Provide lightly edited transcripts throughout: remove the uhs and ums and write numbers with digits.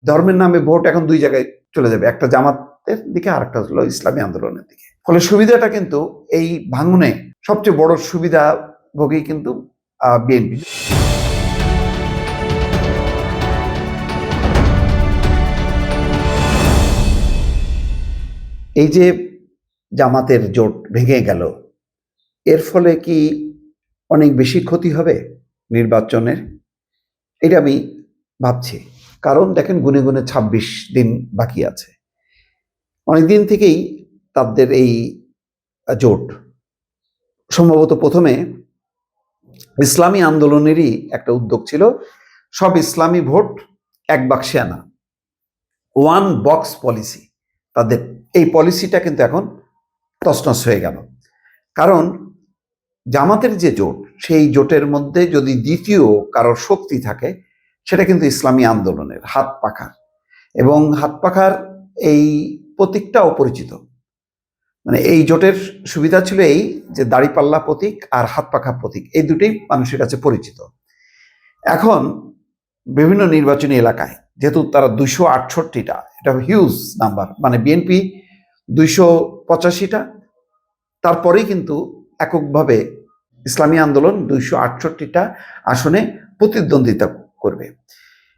ধর্মের নামে ভোট এখন দুই জায়গায় চলে যাবে, একটা জামাতের দিকে আর একটা হলো ইসলামী আন্দোলনের দিকে। ফলে সুবিধাটা কিন্তু এই ভাঙনে সবচেয়ে বড় সুবিধাভোগী কিন্তু বিএনপি। এই যে জামাতের জোট ভেঙে গেল, এর ফলে কি অনেক বেশি ক্ষতি হবে নির্বাচনের? এটা আমি ভাবছি। কারণ দেখেন, গুনে গুনে ২৬ দিন বাকি আছে। অনেকদিন থেকেই তাদের এই জোট সম্ভবত প্রথমে ইসলামী আন্দোলনেরই একটা উদ্যোগ ছিল, সব ইসলামী ভোট এক বাক্সে আনা, ওয়ান বক্স পলিসি। তাদের এই পলিসিটা কিন্তু এখন তছনছ হয়ে গেল। কারণ জামাতের যে জোট, সেই জোটের মধ্যে যদি দ্বিতীয় কারোর শক্তি থাকে, সেটা কিন্তু ইসলামী আন্দোলনের হাত পাখার। এবং হাত পাখার এই প্রতীকটা অপরিচিত। মানে এই জোটের সুবিধা ছিল এই যে দাড়িপাল্লা প্রতীক আর হাত পাখা প্রতীক, এই দুটোই মানুষের কাছে পরিচিত। এখন বিভিন্ন নির্বাচনী এলাকায় যেহেতু তারা 268টা, এটা হিউজ নাম্বার, মানে বিএনপি 285টা, তারপরেই কিন্তু এককভাবে ইসলামী আন্দোলন 268টা আসনে প্রতিদ্বন্দ্বিতা করবে।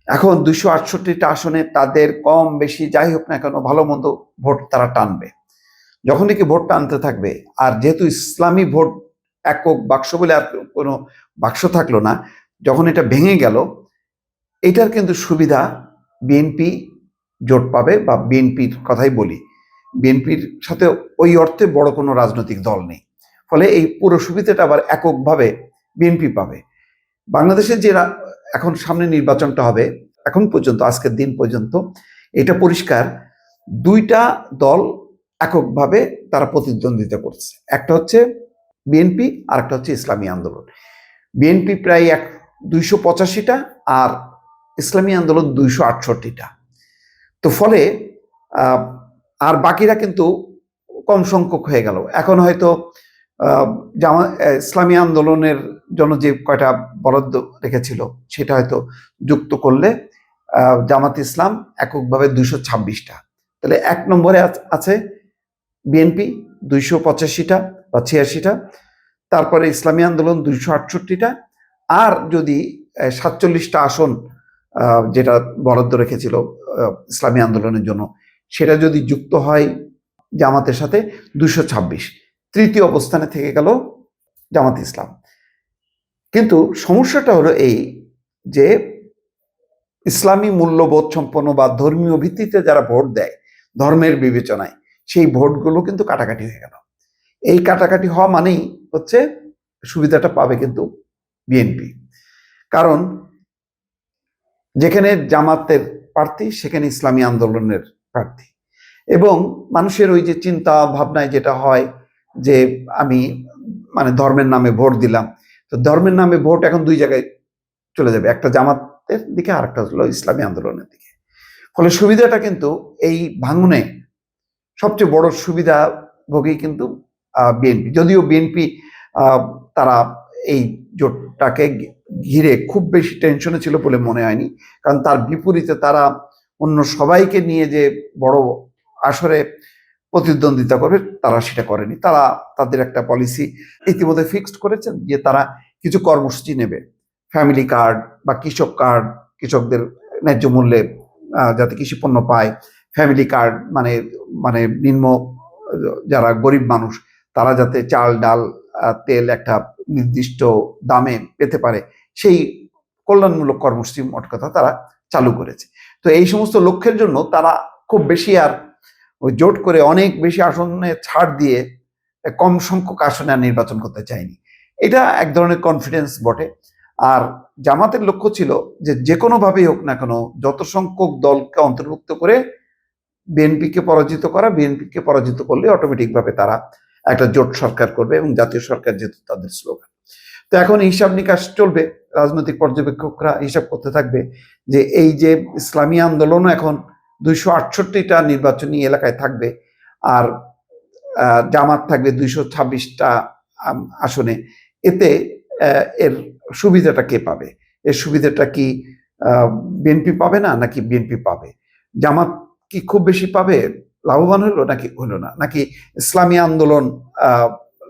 এখন 268টা আসনে তাদের কম বেশি যাই হোক না কেন, ভালো মন্দ ভোট তারা টানবে। যখন নাকি ভোট টানতে থাকবে, আর যেহেতু ইসলামী ভোট একক বাক্স বলে আর কোনো বাক্স থাকলো না, যখন এটা ভেঙে গেল, এটার কিন্তু সুবিধা বিএনপি জোট পাবে। বা বিএনপির কথাই বলি, বিএনপির সাথে ওই অর্থে বড় কোনো রাজনৈতিক দল নেই। ফলে এই পুরো সুবিধাটা আবার এককভাবে বিএনপি পাবে। বাংলাদেশের যে এখন সামনে নির্বাচনটা হবে, এখন পর্যন্ত আজকের দিন পর্যন্ত এটা পরিষ্কার, দুইটা দল এককভাবে তারা প্রতিদ্বন্দ্বিতা করছে। একটা হচ্ছে বিএনপি আর একটা হচ্ছে ইসলামী আন্দোলন। বিএনপি প্রায় 285টা আর ইসলামী আন্দোলন 268টা। তো ফলে আর বাকিরা কিন্তু কম সংখ্যক হয়ে গেল। এখন হয়তো ইসলামী আন্দোলনের জন্য যে কয়টা বরাদ্দ রেখেছিল, সেটা হয়তো যুক্ত করলে জামাত ইসলাম এককভাবে 226টা। তাহলে এক নম্বরে আছে বিএনপি 285টা বা 86টা, তারপরে ইসলামী আন্দোলন 268টা, আর যদি 47টা আসন যেটা বরাদ্দ রেখেছিল ইসলামী আন্দোলনের জন্য, সেটা যদি যুক্ত হয় জামাতের সাথে, 226। তৃতীয় অবস্থানে থেকে গেল জামাত ইসলাম। কিন্তু সমস্যাটা হলো এই যে ইসলামী মূল্যবোধ সম্পন্ন বা ধর্মীয় ভিত্তিতে যারা ভোট দেয়, ধর্মের বিবেচনায়, সেই ভোটগুলো কিন্তু কাটাকাটি হয়ে গেল। এই কাটাকাটি হওয়া মানেই হচ্ছে সুবিধাটা পাবে কিন্তু বিএনপি। কারণ যেখানে জামাতের প্রার্থী, সেখানে ইসলামী আন্দোলনের প্রার্থী। এবং মানুষের ওই যে চিন্তা ভাবনায় যেটা হয় যে আমি মানে ধর্মের নামে ভোট দিলাম, তো ধর্মের নামে ভোট এখন দুই জায়গায় চলে যাবে, একটা জামাতের দিকে আর একটা হলো ইসলামী আন্দোলনের দিকে। ফলে সুবিধাটা কিন্তু এই ভাঙনে সবচেয়ে বড় সুবিধাভোগী কিন্তু বিএনপি। যদিও বিএনপি তারা এই জোটটাকে ঘিরে খুব বেশি টেনশনে ছিল বলে মনে হয়নি। কারণ তার বিপরীতে তারা অন্য সবাইকে নিয়ে যে বড় আসরে প্রতিদ্বন্দ্বিতা করবে, তারা সেটা করেনি। তারা তাদের একটা পলিসি ইতিমধ্যে ফিক্সড করেছেন যে তারা কিছু কর্মসূচি নেবে, ফ্যামিলি কার্ড বা কৃষক কার্ড, কৃষকদের ন্যায্য মূল্যে যাতে কৃষি পণ্য পায়, ফ্যামিলি কার্ড মানে মানে নিম্ন যারা গরিব মানুষ, তারা যাতে চাল ডাল তেল একটা নির্দিষ্ট দামে পেতে পারে, সেই কল্যাণমূলক কর্মসূচি মোট কথা তারা চালু করেছে। তো এই সমস্ত লক্ষ্যের জন্য তারা খুব বেশি আর ওই জোট করে অনেক বেশি আসনে ছাড় দিয়ে কম সংখ্যক আসনে আর নির্বাচন করতে চায়নি। এটা এক ধরনের কনফিডেন্স বটে। আর জামাতের লক্ষ্য ছিল যে কোনোভাবেই হোক না কেন, যত সংখ্যক দলকে অন্তর্ভুক্ত করে বিএনপিকে পরাজিত করা। বিএনপিকে পরাজিত করলে অটোমেটিকভাবে তারা একটা জোট সরকার করবে, এবং জাতীয় সরকার যেহেতু তাদের স্লোগান। তো এখন হিসাব নিকাশ চলবে, রাজনৈতিক পর্যবেক্ষকরা হিসাব করতে থাকবে যে এই যে ইসলামী আন্দোলনও এখন 268টা নির্বাচনী এলাকায় থাকবে, আর জামাত থাকবে 226টা আসনে। এতে এর সুবিধাটা কে পাবে? এর সুবিধাটা কি বিএনপি পাবে না নাকি বিএনপি পাবে? জামাত কি খুব বেশি পাবে, লাভবান হলো নাকি হলো না, নাকি ইসলামী আন্দোলন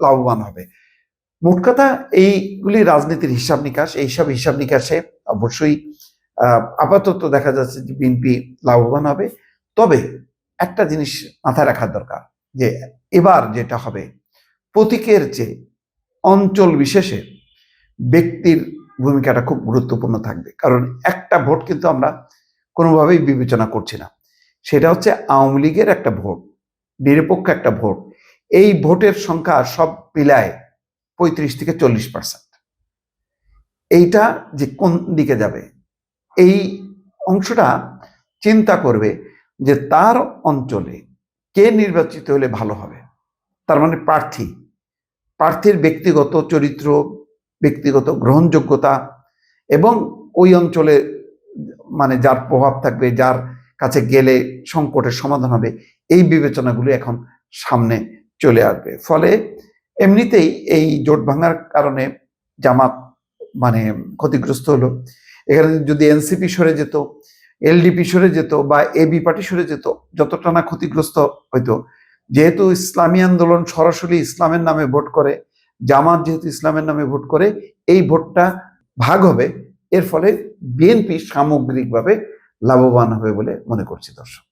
লাভবান হবে? মোট কথা এইগুলি রাজনীতির হিসাব নিকাশ। এইসব হিসাব নিকাশে অবশ্যই আপাতত দেখা যাচ্ছে যে বিএনপি লাভবান হবে। তবে একটা জিনিস মাথায় রাখা দরকার, যে এবার যেটা হবে প্রতীকের চেয়ে অঞ্চল বিশেষে ব্যক্তির ভূমিকাটা খুব গুরুত্বপূর্ণ থাকবে। কারণ একটা ভোট কিন্তু আমরা কোনোভাবেই বিবেচনা করছি না, সেটা হচ্ছে আওয়ামী লীগের একটা ভোট, নিরপেক্ষ একটা ভোট। এই ভোটের সংখ্যা সব মিলায় 35-40%। এইটা যে কোন দিকে যাবে, এই অংশটা চিন্তা করবে যে তার অঞ্চলে কে নির্বাচিত হলে ভালো হবে। তার মানে প্রার্থীর ব্যক্তিগত চরিত্র, ব্যক্তিগত গ্রহণযোগ্যতা এবং ওই অঞ্চলে মানে যার প্রভাব থাকবে, যার কাছে গেলে সংকটের সমাধান হবে, এই বিবেচনাগুলো এখন সামনে চলে আসবে। ফলে এমনিতেই এই জোট ভাঙার কারণে জামাত মানে ক্ষতিগ্রস্ত হলো। এখানে যদি এনসিপি সরে যেত, এলডিপি সরে যেত বা এবি পার্টি সরে যেত, যতটা না ক্ষতিগ্রস্ত হইতো। যেহেতু ইসলামী আন্দোলন সরাসরি ইসলামের নামে ভোট করে, জামাত যেহেতু ইসলামের নামে ভোট করে, এই ভোটটা ভাগ হবে। এর ফলে বিএনপি সামগ্রিকভাবে লাভবান হবে বলে মনে করছি দর্শক।